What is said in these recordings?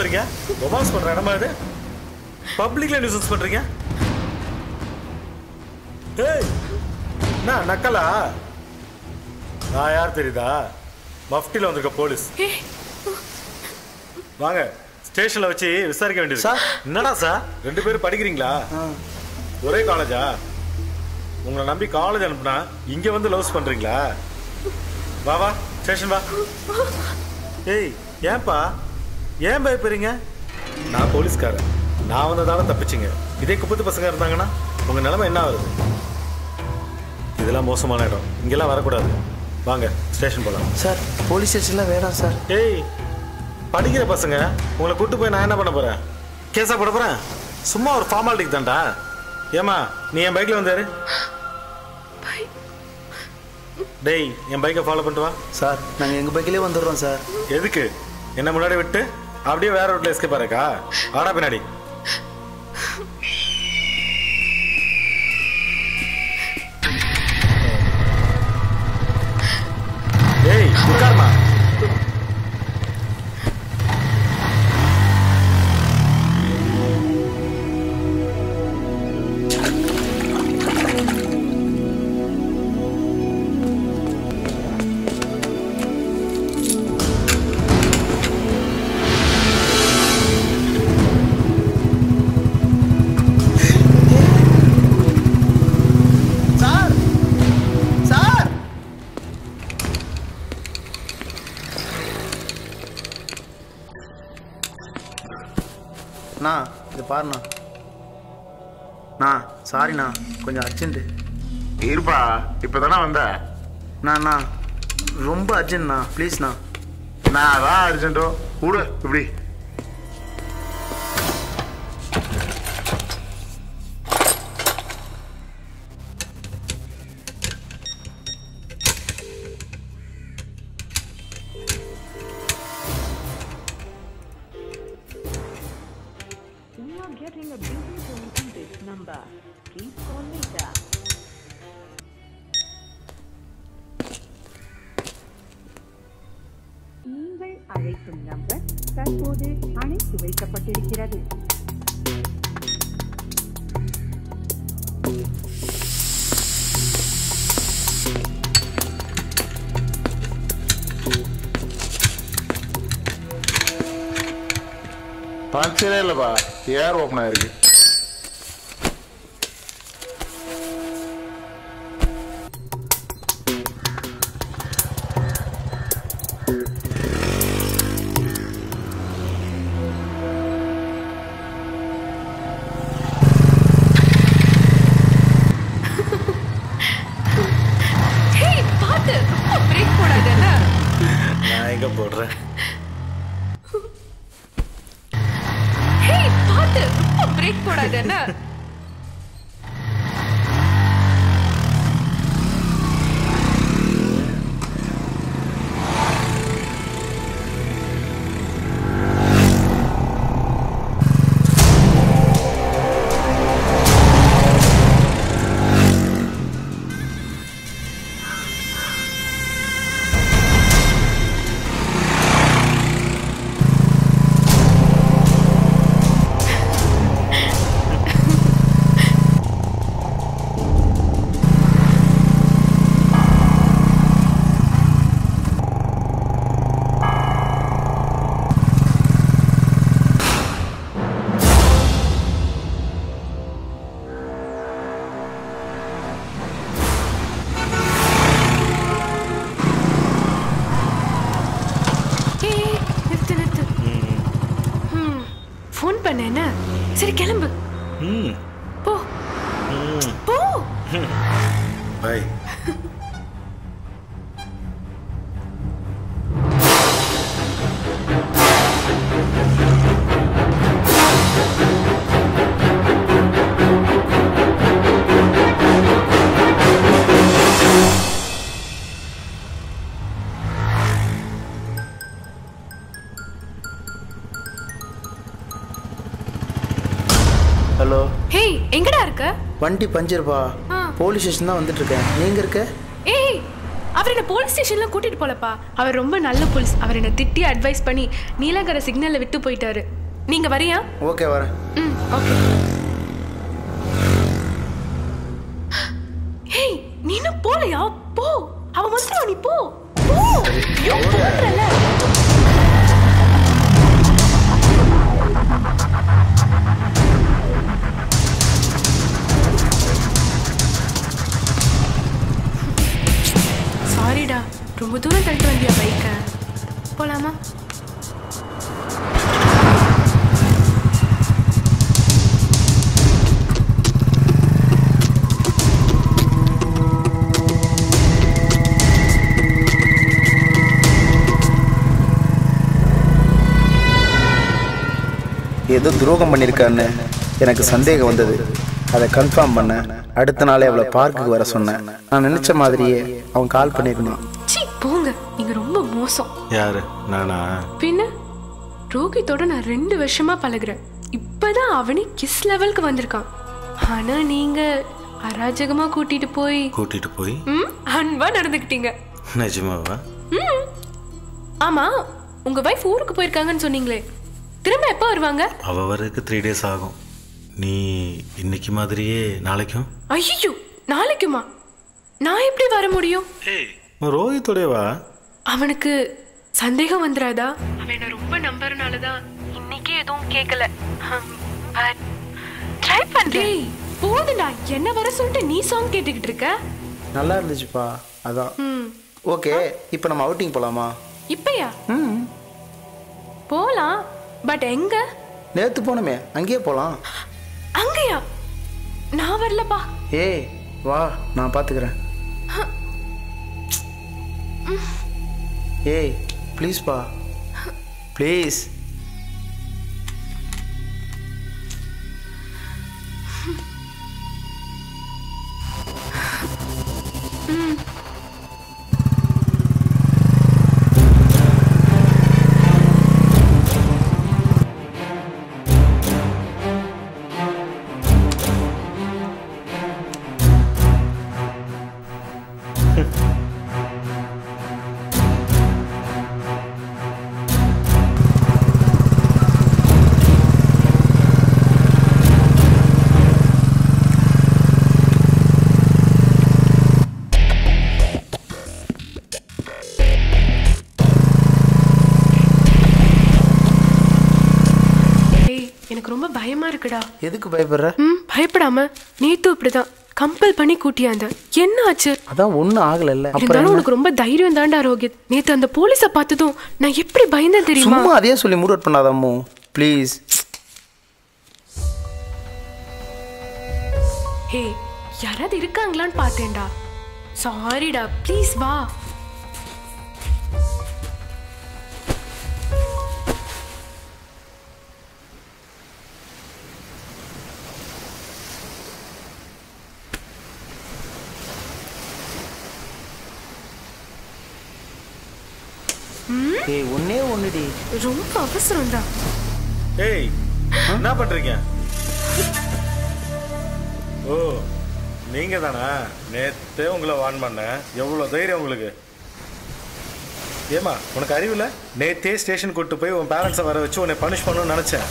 வரீங்க? ரொமான்ஸ் பண்ற இடமா இது? பப்ளிக்ல நியூசன்ஸ் பண்றீங்க? ஏய், நான் நக்கலா? நான் யார் தெரியுதா? மஃப்டில வந்திருக்க போலீஸ். வாங்க, ஸ்டேஷன்ல வச்சு விசாரிக்க வேண்டியது. சார், என்னடா சார் 2 பேரும் படிக்கிறீங்களா? ஒரே காலேஜா? உங்களை நம்பி காலேஜ் அனுப்புனா இங்க வந்து லவ்ஸ் பண்றீங்களா? வா வா ஸ்டேஷன் வா. ஏய், ஏன்பா ஏன் பயப்படுறீங்க? நான் போலீஸ்காரன். நான் வந்ததால தப்பிச்சிங்க. இதே குப்பத்து பசங்க இருந்தாங்கன்னா உங்க நிலைமை என்ன ஆகுது? இதெல்லாம் மோசமான இடம், இங்கெல்லாம் வரக்கூடாது. வாங்க ஸ்டேஷன் போகலாம். சார், போலீஸ் ஸ்டேஷன்லாம் வேணாம் சார். ஏய், படிக்கிற பசங்க, உங்களை கூட்டு போய் நான் என்ன பண்ண போறேன்? கேஸா போட போறேன்? சும்மா ஒரு ஃபார்மாலிட்டிக்கு தான்டா. ஏமா, நீ என் பைக்ல வந்தாரு. டேய், என் பைக்கை ஃபாலோ பண்ணிட்டு வா. சார், நாங்கள் எங்கள் பைக்கிலே வந்துடுறோம் சார். எதுக்கு? என்ன முன்னாடி விட்டு அப்படியே வேற ரோட்ல எஸ்கேப் ஆறக்கா? ஆடா பின்னாடி. ஏய், உட்கார்மா. அண்ணா, இது பாருண்ணா. சாரிண்ணா, கொஞ்சம் அர்ஜென்ட்டு. இருப்பா, இப்பதானே வந்த. அண்ணா ரொம்ப அர்ஜென்ட்ண்ணா, ப்ளீஸ்ண்ணா. நான் அதான் அர்ஜென்ட்டோ கூட இப்படி. நீங்கள் அழைக்கும் நம்பர் தற்போது அணைத்து வைக்கப்பட்டிருக்கிறது. பஞ்சரே இல்லப்பா, ஏர் ஓப்பன் ஆயிருக்கு. நான் எங்க போடுறேன்? பிரேக் போடாத. என்ன சரி கிளம்பு. போ போ. பை. ஹலோ. ஹேய், எங்கடா இருக்க? வண்டி பஞ்சர்பா. போலீஸ் ஸ்டேஷன் தான் வந்துட்டு இருக்கேன். நீங்க இருக்க? ஏய், அவர் என்ன போலீஸ் ஸ்டேஷன்ல கூட்டிட்டு போலப்பா. அவர் ரொம்ப நல்ல போலீஸ். அவர் என்ன திட்டி அட்வைஸ் பண்ணி நீலகர சிக்னல்ல விட்டு போயிட்டாரு. நீங்க வரியா? ஓகே வரேன். ஓகே. ஹேய் நீனு போலையா? போ. அவ வந்துருவா, நீ போ. போ. யோ போறல. சாரிடா, ரொம்ப தூரம் தள்ளிட்டு வந்தியா பைக்க? போலாமா? ஏதோ துரோகம் பண்ணியிருக்கான்னு எனக்கு சந்தேகம் வந்தது. அதை கன்ஃபார்ம் பண்ண அடுத்த நாளே அவளை பார்க்குக்கு வர சொன்னேன். நான் நினைச்ச மாதிரியே அவன் கால் பண்ணியிருந்தான். சீ போங்க, நீங்க ரொம்ப மோசம். யாரு? நானா? பின்ன ரோஹித்தோட நான் 2 வருஷமா பழகுறேன். இப்பதான் அவனே கிஸ் லெவலுக்கு வந்திருக்கான். ஆனா நீங்க அராஜகமா கூட்டிட்டு போய் அன்பா நடந்துக்கிட்டீங்க. நிஜமாவா? ஆமா, உங்க வைஃப் ஊருக்கு போயிருக்காங்கன்னு சொன்னீங்களே, திரும்ப எப்போ வருவாங்க? அவ வரதுக்கு 3 days ஆகும். நீ இன்னைக்கு மாதிரியே நாளைக்கும்? ஐயோ, நாளைக்குமா? நான் எப்படி வர முடியும்? ரோஹித்தோடே வா. அவனுக்கு சந்தேகம் வந்துராதா? அவன் என்ன ரொம்ப நம்பறனாலதான் இன்னைக்கு எதுவும் கேட்கல. ட்ரை பண்றேன். போதுடா, என்ன வர சொல்லிட்டு நீ சாங் கேட்டுக்கிட்டு இருக்க. நல்லா இருந்துச்சுப்பா, அதான். ஓகே, இப்போ நம்ம அவுட்டிங் போலாமா? இப்பயா? போலாம், பட் எங்க? நேத்து போனமே, அங்கேயே போலாம். அங்கயா? நான் வரலப்பா. ஏய் வா, நான் பாத்துக்கிறேன். ஏய் ப்ளீஸ் பா, ப்ளீஸ். ரொம்ப பயமா இருக்குடா. எதுக்கு பயப்படுற? பயப்படாம நேத்து இப்படிதான் கம்பல் பண்ணி கூட்டியாந்த. என்ன ஆச்சு? அதான் ஒண்ணும் ஆகல. அப்புறம் உனக்கு ரொம்ப தைரியம் தான்டா ரோஹித். நேத்து அந்த போலீஸ பார்த்ததும் நான் எப்படி பயந்தேன் தெரியுமா? சும்மா அதே சொல்லி மூட் அவுட் பண்ணாத அம்மு, ப்ளீஸ். ஹே, யாராவது இருக்காங்களான்னு பார்த்தேன்டா. சாரிடா, ப்ளீஸ் வா. ஏய் ஒண்ணே ஒண்ணுடி. ரொம்ப அவசரம்டா. ஏய் என்ன பண்றீங்க? ஓ நீங்க தானா? நேத்தே உங்களை வான் பண்ணேன். எவ்வளவு தைரியம் உங்களுக்கு? ஏமா உனக்கு அறிவில்ல? நேத்தே ஸ்டேஷன் கூட்டு போய் உன் பேரண்ட்ஸை வர வச்சு உன்னை பனிஷ் பண்ணணும்னு நினைச்சேன்.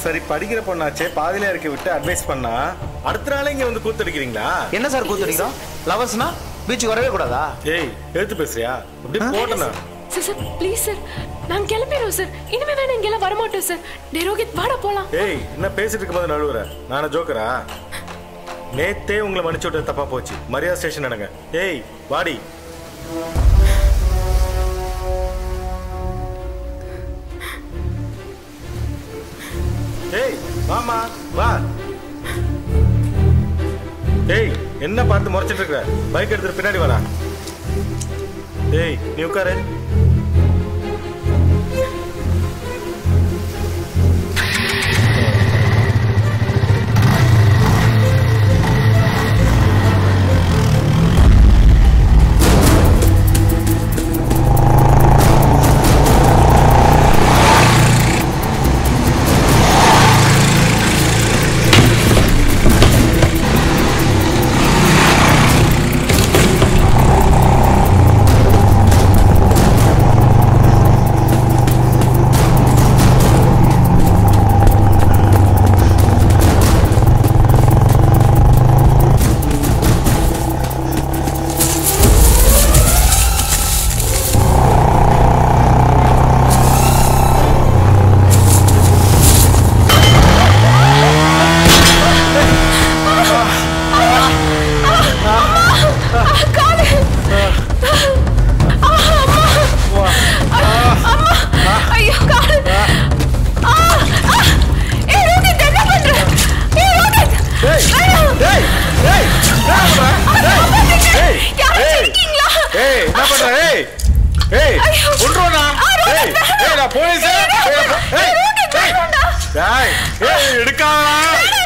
சரி படிக்கிற பொண்ணாச்சே, பாதியில இருக்க விட்டு அட்வைஸ் பண்ணா அடுத்த நாளே இங்க வந்து கூத்தடிக்கிறீங்களா? என்ன சார் கூத்தடிக்கிறோம்? லவர்ஸ்னா பீச்சுக்கு வரவே கூடாதா? ஏய் எடுத்து பேசுறியா? அப்படி போட்டனா? சார் ப்ளீஸ் சார், நான் கிளம்பிடுறோம் சார். இனிமே வேணா இங்கெல்லாம் வரமாட்டோம் சார். டே ரோஹித் வாடா போலாம். ஏய் என்ன பேசிட்டு இருக்கும்போது நடுவுற? நானா ஜோக்கரா? நேத்தே உங்களை மன்னிச்சு விட்ட தப்பா போச்சு. மரியாதை ஸ்டேஷன் நடங்க. ஏய் வாடி. ஏய் வாமா வா. ஏய் என்ன பார்த்து முறைச்சிட்டு இருக்க? பைக் எடுத்துட்டு பின்னாடி வரா. ஏய் நீ உட்காரு. பண்ற? ஏய் ஏய் கொன்றுவனா? ஏய் ஏய் நான் போலீஸ். ஏய் எடுக்காதடா.